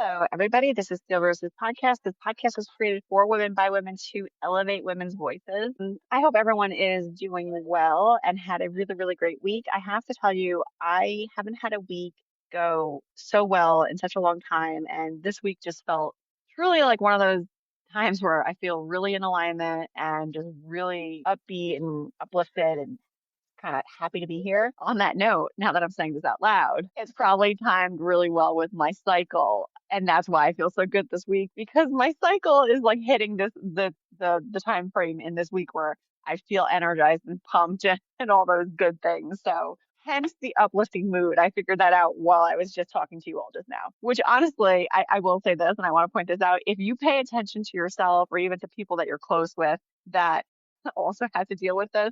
Hello, everybody. This is Steel Rose's podcast. This podcast was created for women by women to elevate women's voices. I hope everyone is doing well and had a really, really great week. I have to tell you, I haven't had a week go so well in such a long time. And this week just felt truly like one of those times where I feel really in alignment and just really upbeat and uplifted and kind of happy to be here. On that note, now that I'm saying this out loud, it's probably timed really well with my cycle. And that's why I feel so good this week because my cycle is like hitting the time frame in this week where I feel energized and pumped and all those good things. So hence the uplifting mood. I figured that out while I was just talking to you all just now. Which honestly, I will say this and I want to point this out. If you pay attention to yourself or even to people that you're close with that also have to deal with this,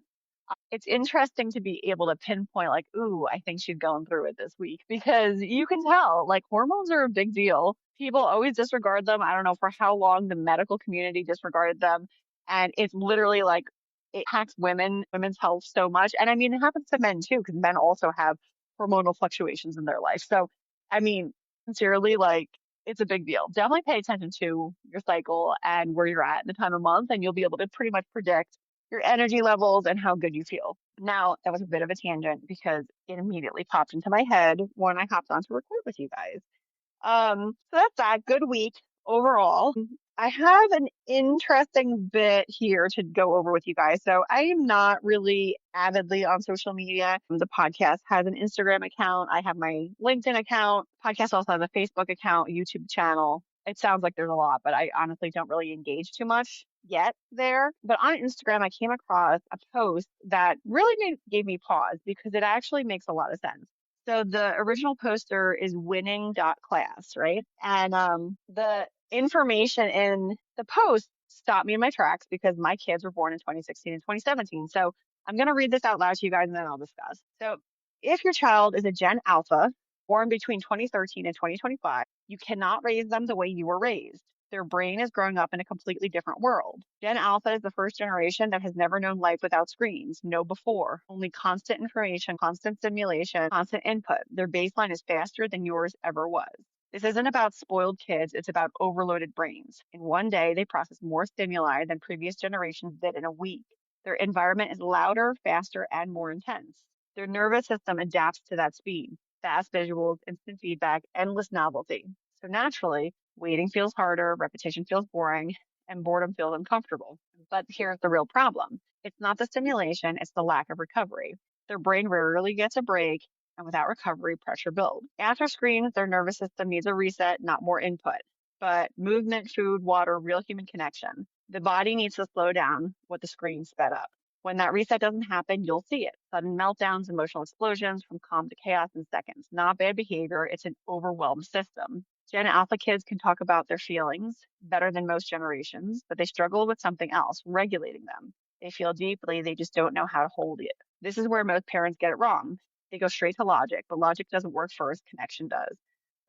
it's interesting to be able to pinpoint like, ooh, I think she's going through it this week because you can tell like hormones are a big deal. People always disregard them. I don't know for how long the medical community disregarded them. And it's literally like it impacts women's health so much. And I mean, it happens to men too, because men also have hormonal fluctuations in their life. So, I mean, sincerely, like it's a big deal. Definitely pay attention to your cycle and where you're at in the time of month, and you'll be able to pretty much predict your energy levels and how good you feel. Now, that was a bit of a tangent because it immediately popped into my head when I hopped on to record with you guys. So that's that. Good week overall. I have an interesting bit here to go over with you guys. So I am not really avidly on social media. The podcast has an Instagram account. I have my LinkedIn account. Podcast also has a Facebook account, YouTube channel. It sounds like there's a lot, but I honestly don't really engage too much yet there. But on Instagram, I came across a post that really gave me pause because it actually makes a lot of sense. So the original poster is winning.class, right? And the information in the post stopped me in my tracks because my kids were born in 2016 and 2017. So I'm going to read this out loud to you guys and then I'll discuss. So if your child is a Gen Alpha, born between 2013 and 2025, you cannot raise them the way you were raised. Their brain is growing up in a completely different world. Gen Alpha is the first generation that has never known life without screens. No before. Only constant information, constant stimulation, constant input. Their baseline is faster than yours ever was. This isn't about spoiled kids, it's about overloaded brains. In one day, they process more stimuli than previous generations did in a week. Their environment is louder, faster, and more intense. Their nervous system adapts to that speed. Fast visuals, instant feedback, endless novelty. So naturally, waiting feels harder, repetition feels boring, and boredom feels uncomfortable. But here's the real problem. It's not the stimulation, it's the lack of recovery. Their brain rarely gets a break, and without recovery, pressure builds. After screens, their nervous system needs a reset, not more input. But movement, food, water, real human connection. The body needs to slow down what the screen sped up. When that reset doesn't happen, you'll see it. Sudden meltdowns, emotional explosions from calm to chaos in seconds. Not bad behavior, it's an overwhelmed system. Gen Alpha kids can talk about their feelings better than most generations, but they struggle with something else, regulating them. They feel deeply, they just don't know how to hold it. This is where most parents get it wrong. They go straight to logic, but logic doesn't work first, connection does.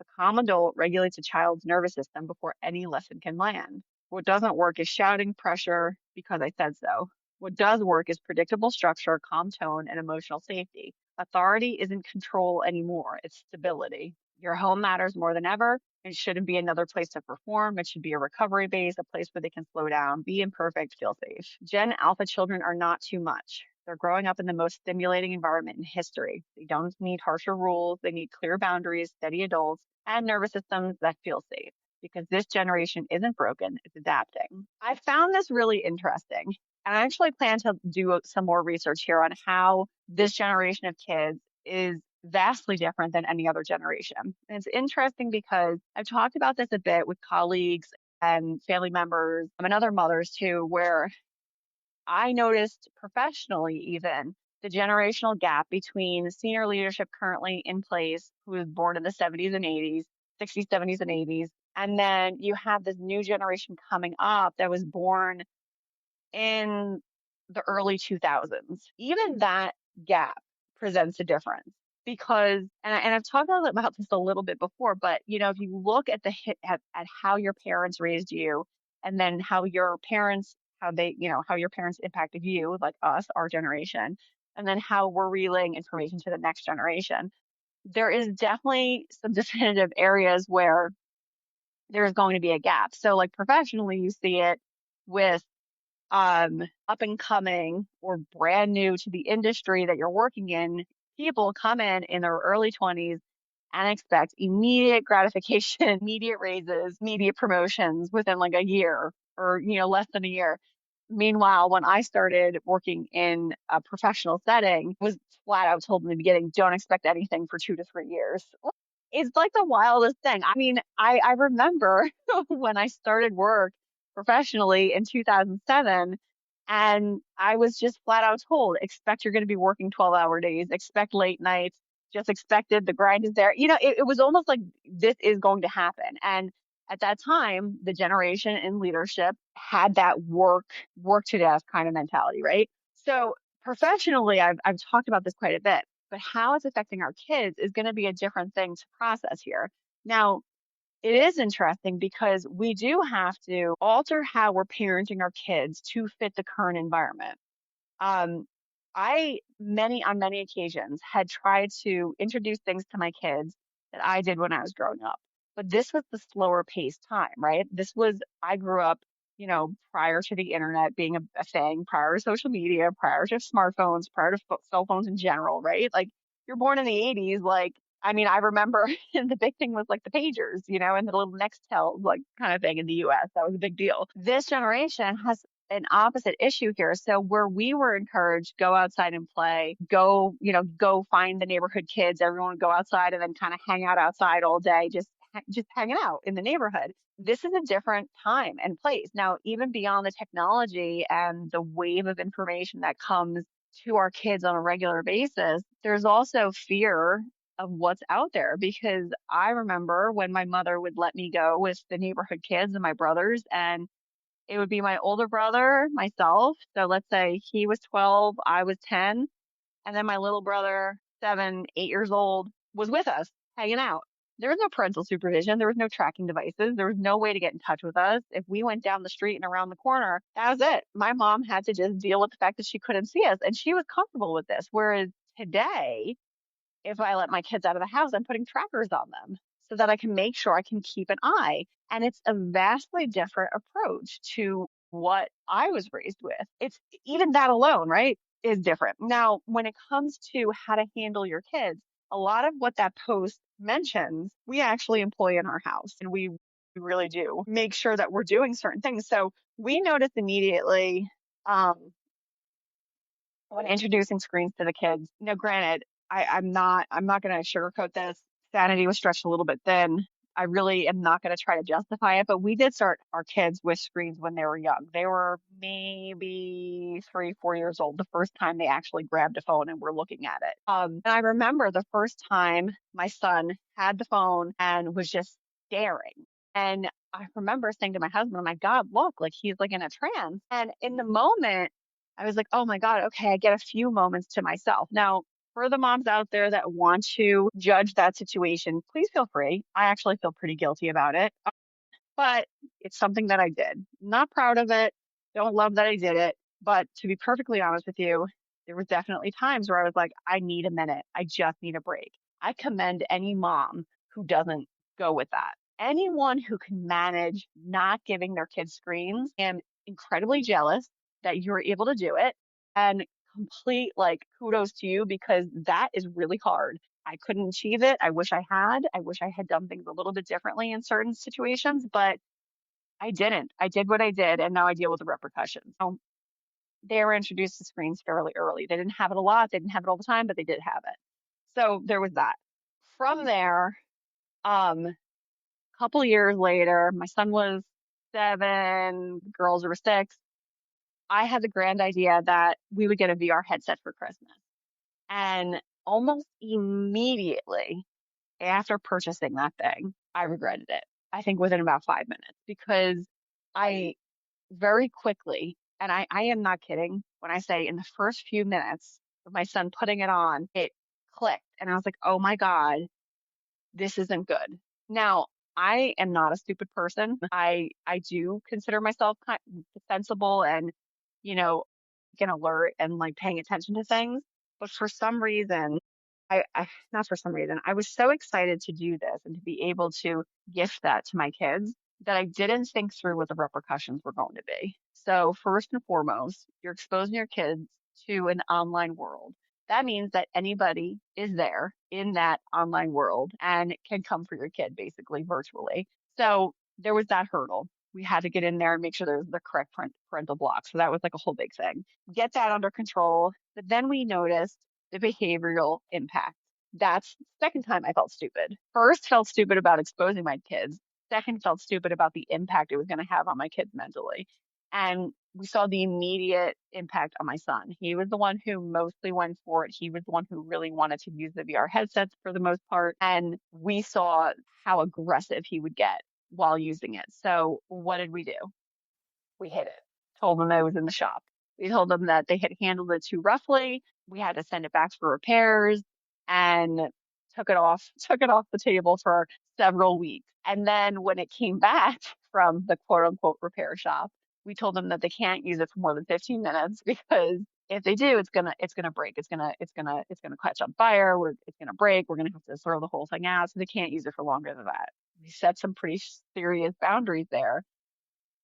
A calm adult regulates a child's nervous system before any lesson can land. What doesn't work is shouting, pressure, because I said so. What does work is predictable structure, calm tone, and emotional safety. Authority isn't control anymore, it's stability. Your home matters more than ever. It shouldn't be another place to perform. It should be a recovery base, a place where they can slow down, be imperfect, feel safe. Gen Alpha children are not too much. They're growing up in the most stimulating environment in history. They don't need harsher rules. They need clear boundaries, steady adults, and nervous systems that feel safe because this generation isn't broken, it's adapting. I found this really interesting. And I actually plan to do some more research here on how this generation of kids is vastly different than any other generation. And it's interesting because I've talked about this a bit with colleagues and family members and other mothers too, where I noticed professionally even the generational gap between senior leadership currently in place who was born in the 70s and 80s, 60s, 70s, and 80s. And then you have this new generation coming up that was born in the early 2000s. Even that gap presents a difference because, and I've talked about this a little bit before, but you know, if you look at at how your parents raised you and then how your parents, how they, you know, how your parents impacted you, like us, our generation, and then how we're relaying information to the next generation, there is definitely some definitive areas where there's going to be a gap. So like professionally, you see it with up and coming or brand new to the industry that you're working in, people come in their early 20s and expect immediate gratification, immediate raises, immediate promotions within like a year or, less than a year. Meanwhile, when I started working in a professional setting, was flat out told in the beginning, don't expect anything for 2 to 3 years. It's like the wildest thing. I mean, I remember when I started work professionally in 2007, and I was just flat out told, expect you're going to be working 12-hour days, expect late nights, just expected the grind is there. It was almost like this is going to happen. And at that time, the generation in leadership had that work to death kind of mentality, right? So professionally, I've talked about this quite a bit, but how it's affecting our kids is going to be a different thing to process here. Now, it is interesting because we do have to alter how we're parenting our kids to fit the current environment. Um, on many occasions, had tried to introduce things to my kids that I did when I was growing up. But this was the slower paced time, right? I grew up, prior to the internet being a thing, prior to social media, prior to smartphones, prior to cell phones in general, right? Like you're born in the 80s, like, I mean, I remember and the big thing was like the pagers, and the little Nextel like kind of thing in the US. That was a big deal. This generation has an opposite issue here. So where we were encouraged, go outside and play, go find the neighborhood kids, everyone would go outside and then kind of hang out outside all day, just hanging out in the neighborhood. This is a different time and place. Now, even beyond the technology and the wave of information that comes to our kids on a regular basis, there's also fear of what's out there because I remember when my mother would let me go with the neighborhood kids and my brothers and it would be my older brother, myself. So let's say he was 12, I was 10, and then my little brother, 7, 8 years old, was with us hanging out. There was no parental supervision. There was no tracking devices. There was no way to get in touch with us. If we went down the street and around the corner, that was it. My mom had to just deal with the fact that she couldn't see us, and she was comfortable with this. Whereas today, if I let my kids out of the house, I'm putting trackers on them so that I can make sure I can keep an eye. And it's a vastly different approach to what I was raised with. It's even that alone, right, is different. Now, when it comes to how to handle your kids, a lot of what that post mentions, we actually employ in our house and we really do make sure that we're doing certain things. So we notice immediately, um, when introducing screens to the kids. Now, granted, I'm not going to sugarcoat this. Sanity was stretched a little bit thin. I really am not going to try to justify it, but we did start our kids with screens when they were young. They were maybe 3, 4 years old the first time they actually grabbed a phone and were looking at it. And I remember the first time my son had the phone and was just staring. And I remember saying to my husband, "Oh my God, look, like he's like in a trance." And in the moment, I was like, oh my God, okay, I get a few moments to myself. Now, for the moms out there that want to judge that situation, please feel free. I actually feel pretty guilty about it, but it's something that I did. Not proud of it. Don't love that I did it. But to be perfectly honest with you, there was definitely times where I was like, I need a minute. I just need a break. I commend any mom who doesn't go with that. Anyone who can manage not giving their kids screens, am incredibly jealous that you're able to do it. And complete like kudos to you because that is really hard. I couldn't achieve it. I wish I had. I wish I had done things a little bit differently in certain situations, but I didn't. I did what I did, and now I deal with the repercussions. So they were introduced to screens fairly early. They didn't have it a lot. They didn't have it all the time, but they did have it. So there was that. From there, a couple years later, my son was 7, girls were 6. I had the grand idea that we would get a VR headset for Christmas. And almost immediately after purchasing that thing, I regretted it. I think within about 5 minutes because I very quickly, and I am not kidding when I say in the first few minutes of my son putting it on, it clicked. And I was like, oh my God, this isn't good. Now, I am not a stupid person. I do consider myself kind sensible and, you know, get alert and like paying attention to things. But for some reason, not for some reason, I was so excited to do this and to be able to gift that to my kids that I didn't think through what the repercussions were going to be. So, first and foremost, you're exposing your kids to an online world. That means that anybody is there in that online world and can come for your kid basically virtually. So, there was that hurdle. We had to get in there and make sure there was the correct parental block. So, that was like a whole big thing. Get that under control. But then we noticed the behavioral impact. That's the second time I felt stupid. First, felt stupid about exposing my kids. Second, felt stupid about the impact it was going to have on my kids mentally. And we saw the immediate impact on my son. He was the one who mostly went for it. He was the one who really wanted to use the VR headsets for the most part. And we saw how aggressive he would get while using it. So, what did we do? We hid it. Told them I was in the shop. We told them that they had handled it too roughly. We had to send it back for repairs and took it off the table for several weeks. And then when it came back from the quote unquote repair shop, we told them that they can't use it for more than 15 minutes because if they do, it's gonna break. It's gonna catch on fire. It's gonna break. We're gonna have to throw the whole thing out. So they can't use it for longer than that. We set some pretty serious boundaries there,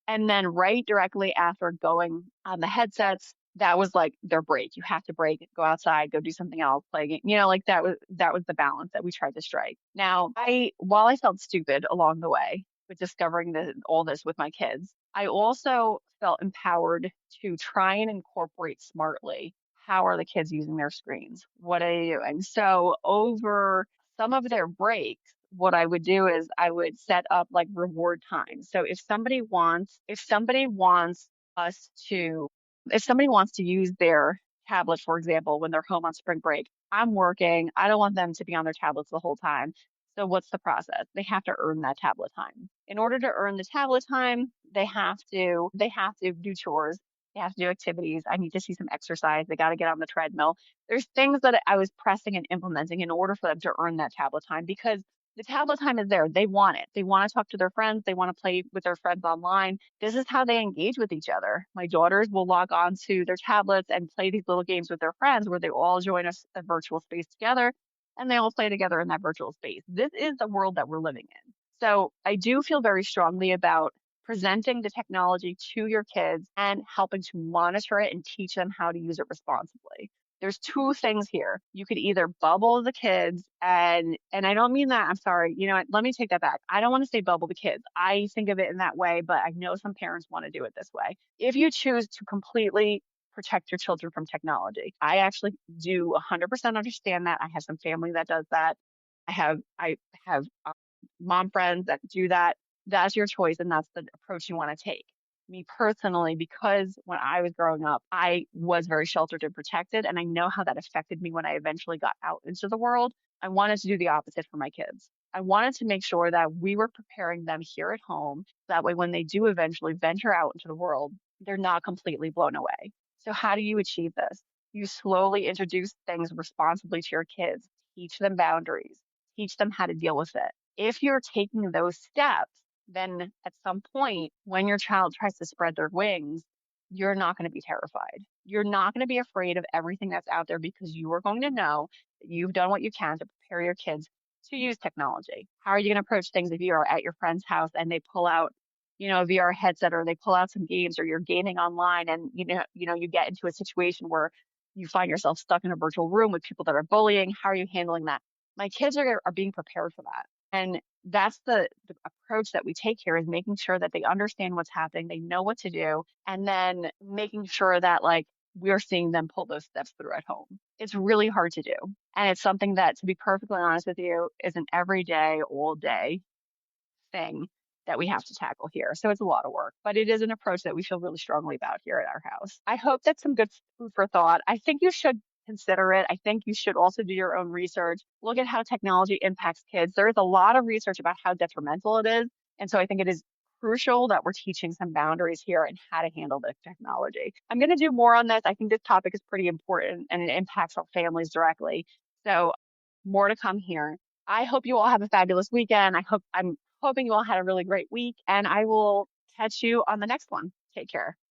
and then right directly after going on the headsets, that was like their break. You have to break, go outside, go do something else, play a game. Like that was the balance that we tried to strike. Now, while I felt stupid along the way with discovering all this with my kids, I also felt empowered to try and incorporate smartly. How are the kids using their screens? What are they doing? So over some of their breaks, what I would do is I would set up like reward times. So us to, if somebody wants to use their tablet, for example, when they're home on spring break, I'm working. I don't want them to be on their tablets the whole time. So what's the process? They have to earn that tablet time. In order to earn the tablet time, they have to do chores. They have to do activities. I need to see some exercise. They got to get on the treadmill. There's things that I was pressing and implementing in order for them to earn that tablet time because the tablet time is there. They want it. They want to talk to their friends. They want to play with their friends online. This is how they engage with each other. My daughters will log on to their tablets and play these little games with their friends where they all join a virtual space together and they all play together in that virtual space. This is the world that we're living in. So I do feel very strongly about presenting the technology to your kids and helping to monitor it and teach them how to use it responsibly. There's two things here. You could either bubble the kids and I don't mean that, I'm sorry. You know what? Let me take that back. I don't want to say bubble the kids. I think of it in that way, but I know some parents want to do it this way. If you choose to completely protect your children from technology, I actually do 100% understand that. I have some family that does that. I have mom friends that do that. That's your choice and that's the approach you want to take. Me personally, because when I was growing up, I was very sheltered and protected, and I know how that affected me when I eventually got out into the world. I wanted to do the opposite for my kids. I wanted to make sure that we were preparing them here at home. That way, when they do eventually venture out into the world, they're not completely blown away. So, how do you achieve this? You slowly introduce things responsibly to your kids, teach them boundaries, teach them how to deal with it. If you're taking those steps, then at some point, when your child tries to spread their wings, you're not going to be terrified. You're not going to be afraid of everything that's out there because you are going to know that you've done what you can to prepare your kids to use technology. How are you going to approach things if you are at your friend's house and they pull out, a VR headset or they pull out some games or you're gaming online and you get into a situation where you find yourself stuck in a virtual room with people that are bullying. How are you handling that? My kids are being prepared for that. And that's the approach that we take here is making sure that they understand what's happening, they know what to do, and then making sure that like we're seeing them pull those steps through at home. It's really hard to do. And it's something that, to be perfectly honest with you, is an everyday, all day thing that we have to tackle here. So it's a lot of work, but it is an approach that we feel really strongly about here at our house. I hope that's some good food for thought. I think you should consider it. I think you should also do your own research. Look at how technology impacts kids. There is a lot of research about how detrimental it is. And so I think it is crucial that we're teaching some boundaries here and how to handle the technology. I'm going to do more on this. I think this topic is pretty important and it impacts our families directly. So more to come here. I hope you all have a fabulous weekend. I'm hoping you all had a really great week, and I will catch you on the next one. Take care.